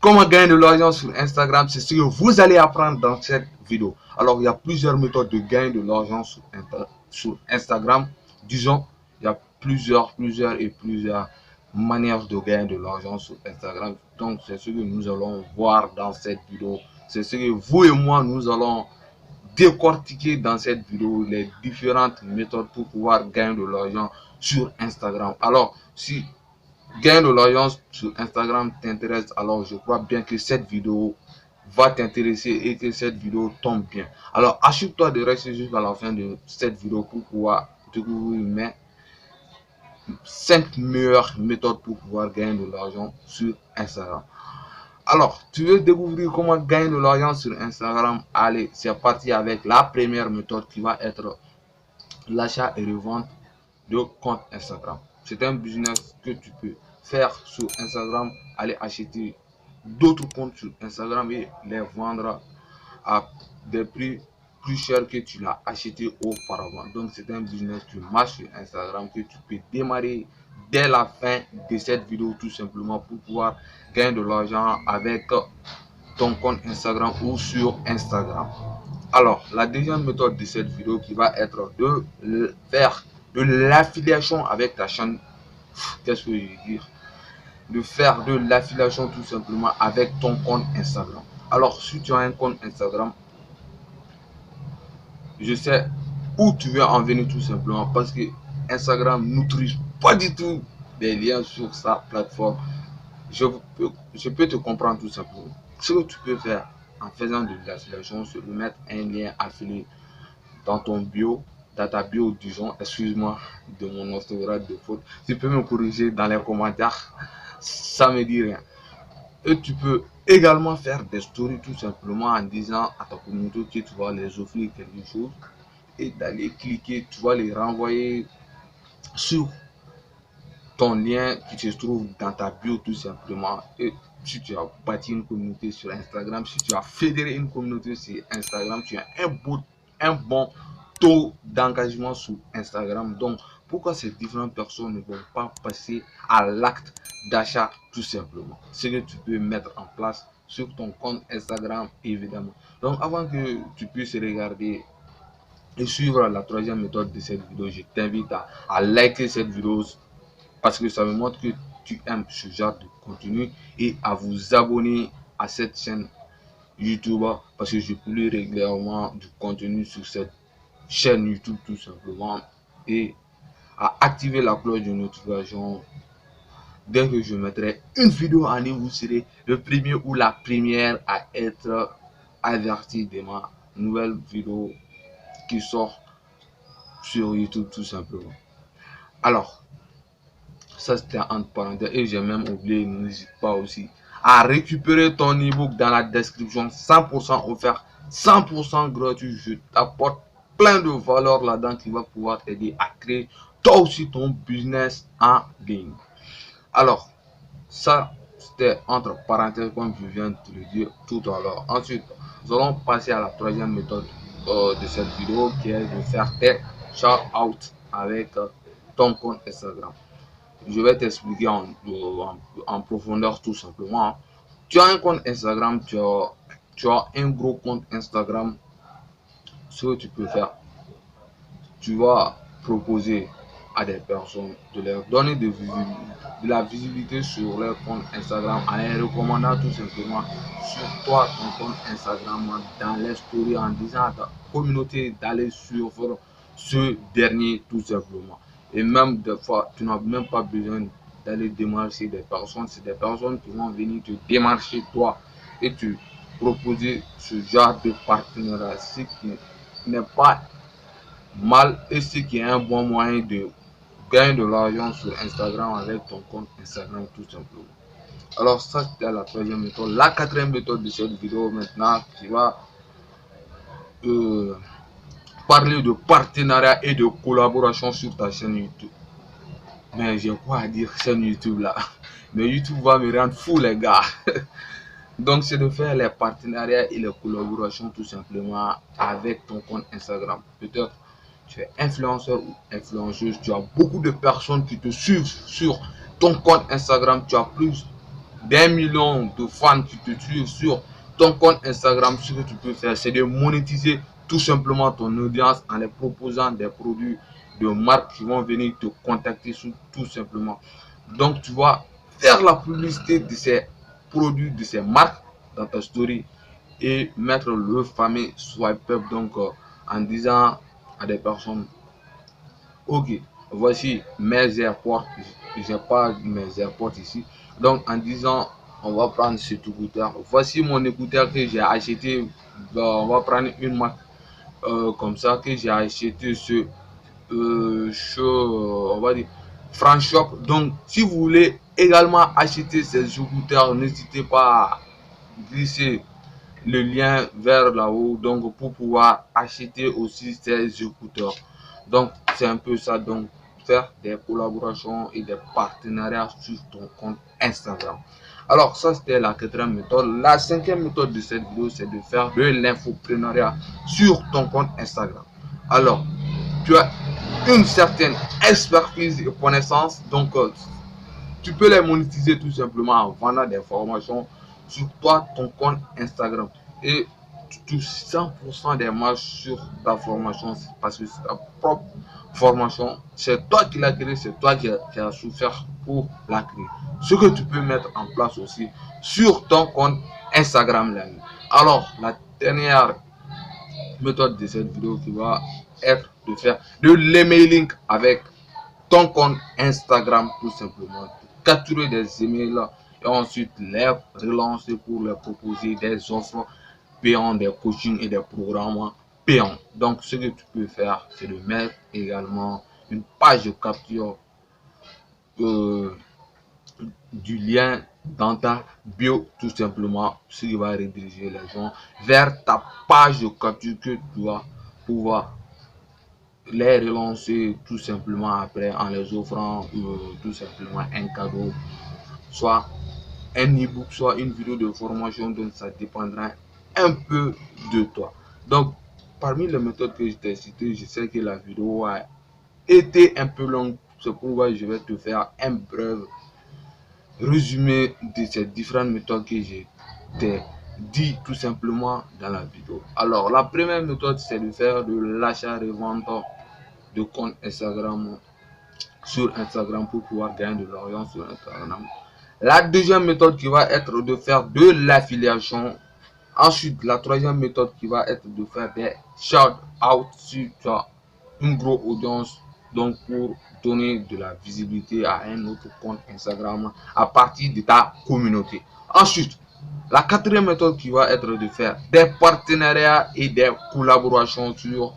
Comment gagner de l'argent sur Instagram, c'est ce que vous allez apprendre dans cette vidéo. Alors, il y a plusieurs méthodes de gagner de l'argent sur Instagram. Disons, il y a plusieurs manières de gagner de l'argent sur Instagram. Donc, c'est ce que nous allons voir dans cette vidéo. C'est ce que vous et moi, nous allons décortiquer dans cette vidéo, les différentes méthodes pour pouvoir gagner de l'argent sur Instagram. Alors, si gagner de l'argent sur Instagram t'intéresse, alors je crois bien que cette vidéo va t'intéresser et que cette vidéo tombe bien. Alors assure-toi de rester jusqu'à la fin de cette vidéo pour pouvoir découvrir mes 5 meilleures méthodes pour pouvoir gagner de l'argent sur Instagram. Alors, tu veux découvrir comment gagner de l'argent sur Instagram? Allez, c'est parti avec la première méthode qui va être l'achat et revente de compte Instagram. C'est un business que tu peux faire sur Instagram, aller acheter d'autres comptes sur Instagram et les vendre à des prix plus chers que tu l'as acheté auparavant. Donc c'est un business qui marche sur Instagram que tu peux démarrer dès la fin de cette vidéo tout simplement pour pouvoir gagner de l'argent avec ton compte Instagram ou sur Instagram. Alors, la deuxième méthode de cette vidéo qui va être de faire de l'affiliation avec ta chaîne. Qu'est-ce que je veux dire? De faire de l'affiliation tout simplement avec ton compte Instagram. Alors, si tu as un compte Instagram, je sais où tu veux en venir tout simplement parce que Instagram n'utilise pas du tout des liens sur sa plateforme. Je peux te comprendre tout simplement. Ce que tu peux faire en faisant de l'affiliation, c'est de mettre un lien affilié dans ton bio, dans ta bio, disons, excuse-moi de mon orthographe de faute. Tu peux me corriger dans les commentaires, ça me dit rien. Et tu peux également faire des stories tout simplement en disant à ta communauté que tu vas les offrir quelque chose et d'aller cliquer, tu vas les renvoyer sur ton lien qui se trouve dans ta bio tout simplement. Et si tu as bâti une communauté sur Instagram, si tu as fédéré une communauté sur Instagram, tu as un bon taux d'engagement sur Instagram. Donc, pourquoi ces différentes personnes ne vont pas passer à l'acte d'achat tout simplement? C'est que tu peux mettre en place sur ton compte Instagram évidemment. Donc, avant que tu puisses regarder et suivre la troisième méthode de cette vidéo, je t'invite à liker cette vidéo parce que ça me montre que tu aimes ce genre de contenu et à vous abonner à cette chaîne YouTube parce que je publie régulièrement du contenu sur cette chaîne YouTube tout simplement et à activer la cloche de notification. Dès que je mettrai une vidéo en ligne, vous serez le premier ou la première à être averti de ma nouvelle vidéo qui sort sur YouTube tout simplement. Alors, ça c'était entre parenthèses et j'ai même oublié, n'hésite pas aussi à récupérer ton ebook dans la description, 100% offert, 100% gratuit. Je t'apporte plein de valeurs là-dedans qui va pouvoir t'aider à créer toi aussi ton business en ligne. Alors, ça c'était entre parenthèses comme je viens de te le dire tout à l'heure. Ensuite, nous allons passer à la troisième méthode de cette vidéo qui est de faire tes shout-out avec ton compte Instagram. Je vais t'expliquer en profondeur tout simplement. Tu as un compte Instagram, tu as un gros compte Instagram. Ce que tu peux faire, tu vas proposer à des personnes de leur donner de la visibilité sur leur compte Instagram en les recommandant tout simplement sur toi, ton compte Instagram, dans les stories en disant à ta communauté d'aller suivre ce dernier tout simplement. Et même des fois, tu n'as même pas besoin d'aller démarcher des personnes. C'est des personnes qui vont venir te démarcher toi et te proposer ce genre de partenariat. Ce qui n'est pas mal et ce qui est un bon moyen de gagner de l'argent sur Instagram avec ton compte Instagram tout simplement. Alors ça c'était la troisième méthode. La quatrième méthode de cette vidéo maintenant qui va parler de partenariat et de collaboration sur ta chaîne YouTube. Mais j'ai quoi à dire chaîne YouTube là? Mais YouTube va me rendre fou les gars. Donc c'est de faire les partenariats et les collaborations tout simplement avec ton compte Instagram. Peut-être tu es influenceur ou influenceuse, tu as beaucoup de personnes qui te suivent sur ton compte Instagram, tu as plus d'1 million de fans qui te suivent sur ton compte Instagram, ce que tu peux faire, c'est de monétiser tout simplement ton audience en les proposant des produits de marques qui vont venir te contacter tout simplement. Donc, tu vas faire la publicité de ces produits, de ces marques dans ta story et mettre le fameux swipe up, donc en disant à des personnes: ok, voici mes AirPods. J'ai pas mes AirPods ici. Donc en disant, on va prendre cet écouteur. Voici mon écouteur que j'ai acheté. On va prendre une marque comme ça que j'ai acheté on va dire Franchop. Donc si vous voulez également acheter ces écouteurs, n'hésitez pas à glisser le lien vers là-haut, donc pour pouvoir acheter aussi ces écouteurs. Donc c'est un peu ça, donc faire des collaborations et des partenariats sur ton compte Instagram. Alors ça, c'était la 4e méthode. La 5e méthode de cette vidéo, c'est de faire de l'infoprenariat sur ton compte Instagram. Alors tu as une certaine expertise et connaissance, donc tu peux les monétiser tout simplement en vendant des formations sur toi, ton compte Instagram. Et tu touches 100% des marges sur ta formation parce que c'est ta propre formation. C'est toi qui l'as créée, c'est toi qui as souffert pour la créer. Ce que tu peux mettre en place aussi sur ton compte Instagram. Alors, la dernière méthode de cette vidéo qui va être de faire de l'emailing avec ton compte Instagram tout simplement, capturer des emails et ensuite les relancer pour leur proposer des offres payantes, des coachings et des programmes payants. Donc ce que tu peux faire, c'est de mettre également une page de capture du lien dans ta bio tout simplement, ce qui va rediriger les gens vers ta page de capture que tu vas pouvoir les relancer tout simplement après en les offrant tout simplement un cadeau, soit un e-book, soit une vidéo de formation. Donc ça dépendra un peu de toi. Donc parmi les méthodes que je t'ai citées, je sais que la vidéo a été un peu longue, c'est pourquoi je vais te faire un bref résumé de ces différentes méthodes que j'ai dit tout simplement dans la vidéo. Alors la première méthode, c'est de faire de l'achat-revente de compte Instagram sur Instagram pour pouvoir gagner de l'argent sur Instagram. La deuxième méthode qui va être de faire de l'affiliation. Ensuite, la troisième méthode qui va être de faire des shout-out si tu as une grosse audience, donc pour donner de la visibilité à un autre compte Instagram à partir de ta communauté. Ensuite, la quatrième méthode qui va être de faire des partenariats et des collaborations sur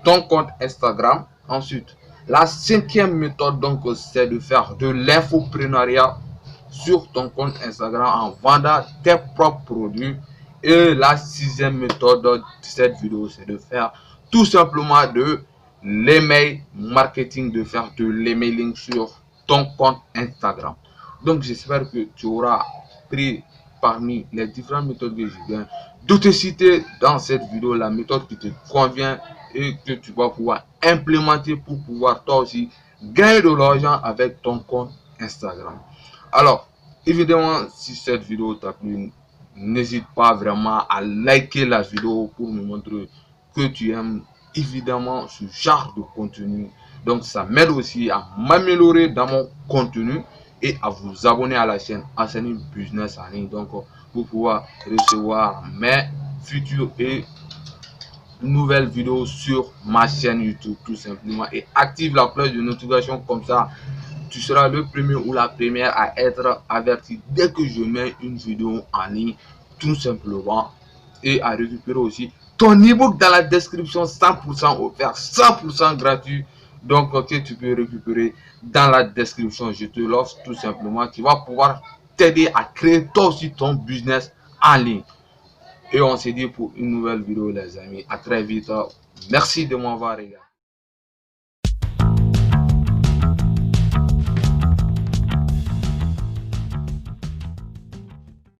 ton compte Instagram. Ensuite, la cinquième méthode, donc, c'est de faire de l'infoprenariat sur ton compte Instagram en vendant tes propres produits. Et la sixième méthode de cette vidéo, c'est de faire tout simplement de l'email marketing, de faire de l'emailing sur ton compte Instagram. Donc j'espère que tu auras pris parmi les différentes méthodes que je viens de te citer dans cette vidéo la méthode qui te convient et que tu vas pouvoir implémenter pour pouvoir toi aussi gagner de l'argent avec ton compte Instagram. Alors évidemment, si cette vidéo t'a plu, n'hésite pas vraiment à liker la vidéo pour me montrer que tu aimes évidemment ce genre de contenu. Donc ça m'aide aussi à m'améliorer dans mon contenu et à vous abonner à la chaîne Hassani Business en ligne, donc pour pouvoir recevoir mes futures et nouvelles vidéos sur ma chaîne YouTube tout simplement, et active la cloche de notification, comme ça tu seras le premier ou la première à être averti dès que je mets une vidéo en ligne tout simplement, et à récupérer aussi ton ebook dans la description, 100% offert, 100% gratuit, donc que tu peux récupérer dans la description. Je te l'offre tout simplement, qui va pouvoir t'aider à créer toi aussi ton business en ligne. Et on se dit pour une nouvelle vidéo les amis, à très vite, merci de m'avoir regardé.